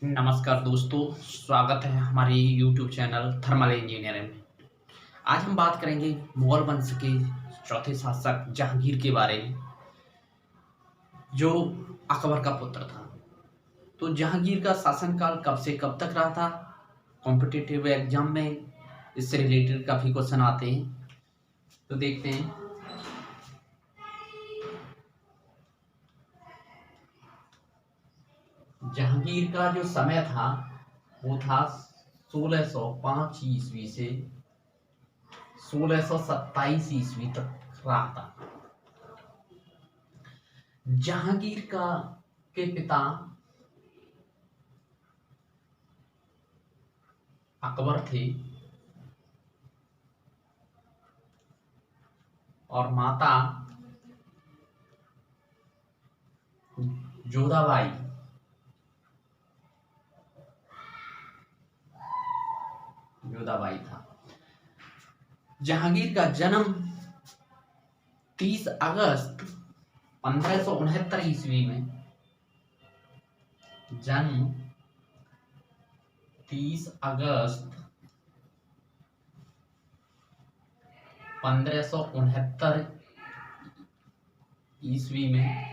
नमस्कार दोस्तों, स्वागत है हमारे YouTube चैनल थर्मल इंजीनियरिंग में। आज हम बात करेंगे मुगल वंश के चौथे शासक जहांगीर के बारे में, जो अकबर का पुत्र था। तो जहांगीर का शासनकाल कब से कब तक रहा था? कॉम्पिटिटिव एग्जाम में इससे रिलेटेड काफ़ी क्वेश्चन आते हैं, तो देखते हैं। जहांगीर का जो समय था वो था 1605 ईस्वी से 1627 ईस्वी तक रहा था। जहांगीर के पिता अकबर थे और माता जोधाबाई था। जहांगीर का जन्म 30 अगस्त 1569 ईस्वी में 30 अगस्त 1569 ईस्वी में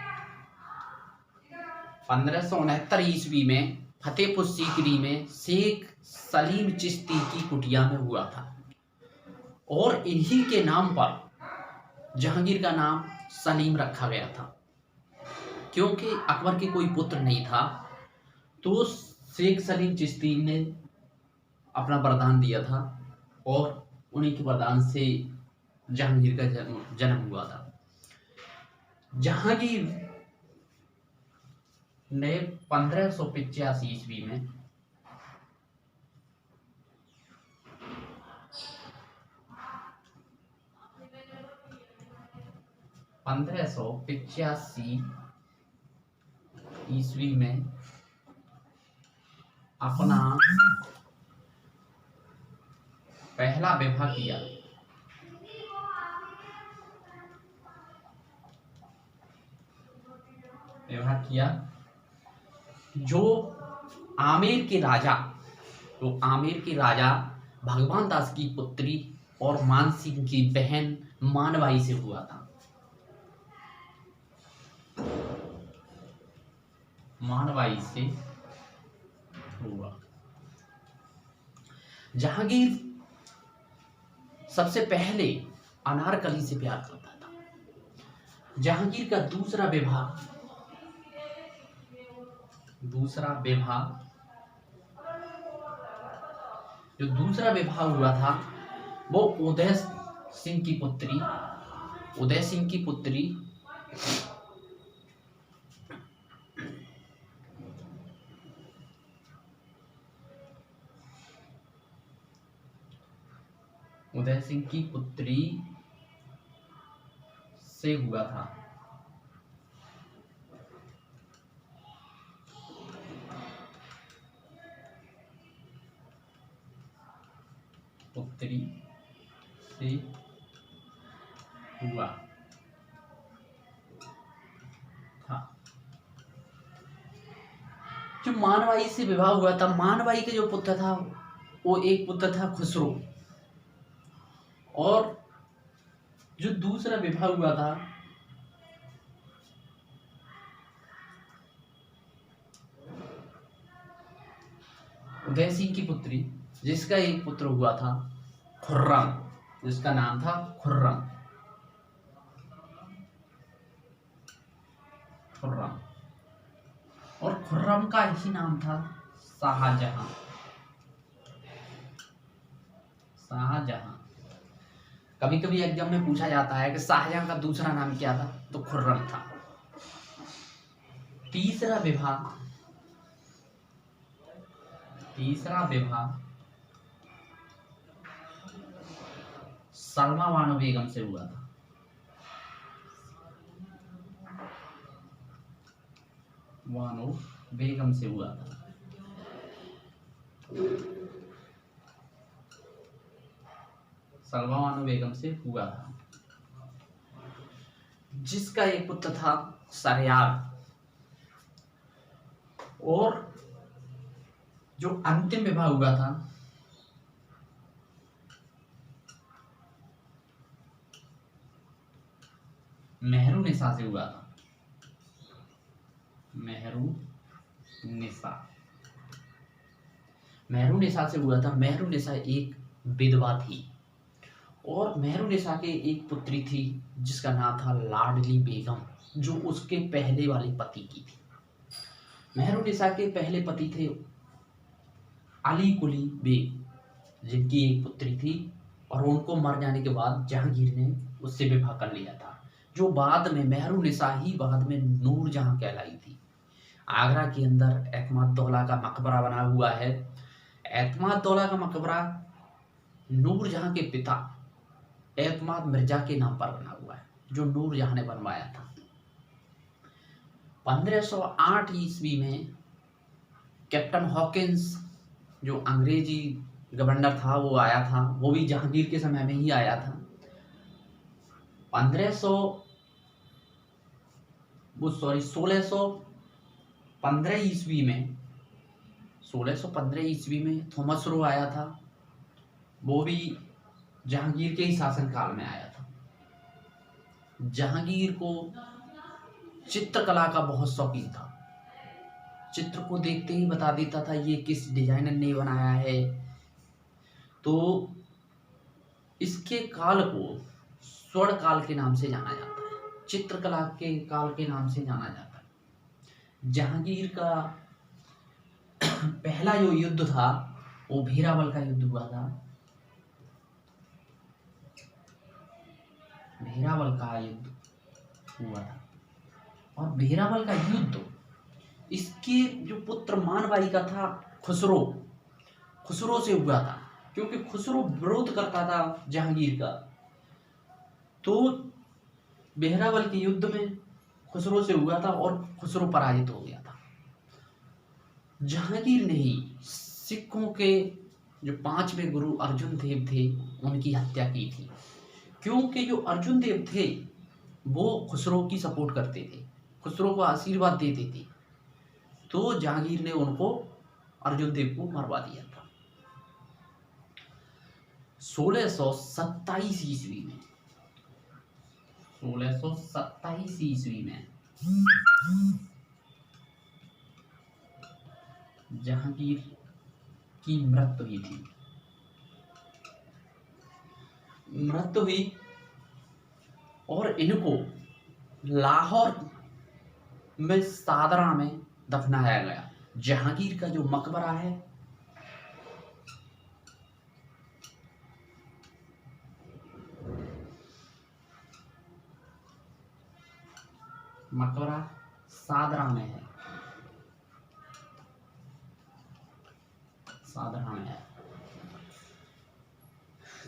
1569 ईस्वी में फतेहपुर सीकरी में शेख सलीम चिश्ती की कुटिया में हुआ था और इन्हीं के नाम पर जहांगीर का नाम सलीम रखा गया था। क्योंकि अकबर के कोई पुत्र नहीं था, तो शेख सलीम चिश्ती ने अपना वरदान दिया था और उन्हीं के वरदान से जहांगीर का जन्म हुआ था। जहांगीर ने 1585 ईस्वी में अपना पहला विवाह किया जो आमेर के राजा भगवान दास की पुत्री और मान सिंह की बहन मानबाई से हुआ था। मानबाई से हुआ। जहांगीर सबसे पहले अनारकली से प्यार करता था। जहांगीर का दूसरा विवाह हुआ था वो उदय सिंह की पुत्री से हुआ था। पुत्री से हुआ था। जो मानबाई से विवाह हुआ था, मानबाई के जो पुत्र था वो एक पुत्र था खुसरो, और जो दूसरा विवाह हुआ था उदय सिंह की पुत्री, जिसका एक पुत्र हुआ था खुर्रम, जिसका नाम था खुर्रम। और खुर्रम का ही नाम था शाहजहां। कभी कभी एग्जाम में पूछा जाता है कि शाहजहां का दूसरा नाम क्या था, तो खुर्रम था। तीसरा विवाह सलमा बानो बेगम से हुआ था। सलमा बानो बेगम से हुआ था, जिसका एक पुत्र था सरयार और जो अंतिम विवाह हुआ था मेहरुनिसा से हुआ था। मेहरुनिसा से हुआ था। मेहरुनिसा एक विधवा थी और मेहरुनिसा के एक पुत्री थी जिसका नाम था लाडली बेगम, जो उसके पहले वाले पति की थी। मेहरुनिसा के पहले पति थे अली कुली बेग, जिनकी एक पुत्री थी और उनको मर जाने के बाद जहांगीर ने उससे विवाह कर लिया था, जो बाद में मेहरुनिसा ही बाद में नूरजहां कहलाई थी। आगरा के अंदर एतमादुद्दौला का मकबरा बना हुआ है। एतमादुद्दौला का मकबरा नूरजहां के पिता एतमाद मिर्जा के नाम पर बना हुआ है, जो नूरजहां ने बनवाया था। 1508 ईस्वी में कैप्टन हॉकिंस, जो अंग्रेजी गवर्नर था, वो आया था। वो भी जहांगीर के समय में ही आया था। 1615 ईस्वी में थॉमस रो आया था। वो भी जहांगीर के ही शासनकाल में आया था। जहांगीर को चित्रकला का बहुत शौकीन था। चित्र को देखते ही बता देता था ये किस डिजाइनर ने बनाया है। तो इसके काल को स्वर्ण काल के नाम से जाना जाता है, चित्रकला के काल के नाम से जाना जाता है। जहांगीर का पहला जो युद्ध था वो भेरावल का युद्ध हुआ था। भेरावल का युद्ध हुआ था और भेरावल का युद्ध इसके जो पुत्र मानबाई का था खुसरो से हुआ था, क्योंकि खुसरो विरोध करता था जहांगीर का। तो भेरावल के युद्ध में खुसरो से हुआ था और खुसरो पराजित हो गया था। जहांगीर ने ही सिखों के जो 5वें गुरु अर्जुन देव थे उनकी हत्या की थी, क्योंकि जो अर्जुन देव थे वो खुसरो की सपोर्ट करते थे, खुसरो को आशीर्वाद देते थे। तो जहांगीर ने उनको अर्जुन देव को मरवा दिया था। 1627 ईस्वी में जहांगीर की मृत्यु हुई और इनको लाहौर में सादरा में दफनाया गया। जहांगीर का जो मकबरा है मकबरा सादरा में है,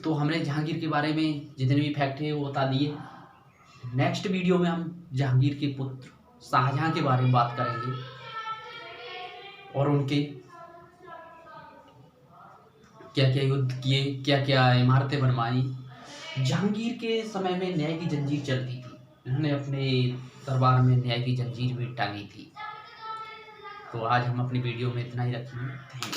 तो हमने जहांगीर के बारे में जितने भी फैक्ट है वो बता दिए। नेक्स्ट वीडियो में हम जहांगीर के पुत्र शाहजहां के बारे में बात करेंगे और उनके क्या क्या युद्ध किए, क्या क्या इमारतें बनवाई। जहांगीर के समय में न्याय की जंजीर चलती थी, उन्होंने अपने दरबार में न्याय की जंजीर भी टांगी थी। तो आज हम अपनी वीडियो में इतना ही रखेंगे। Thank you.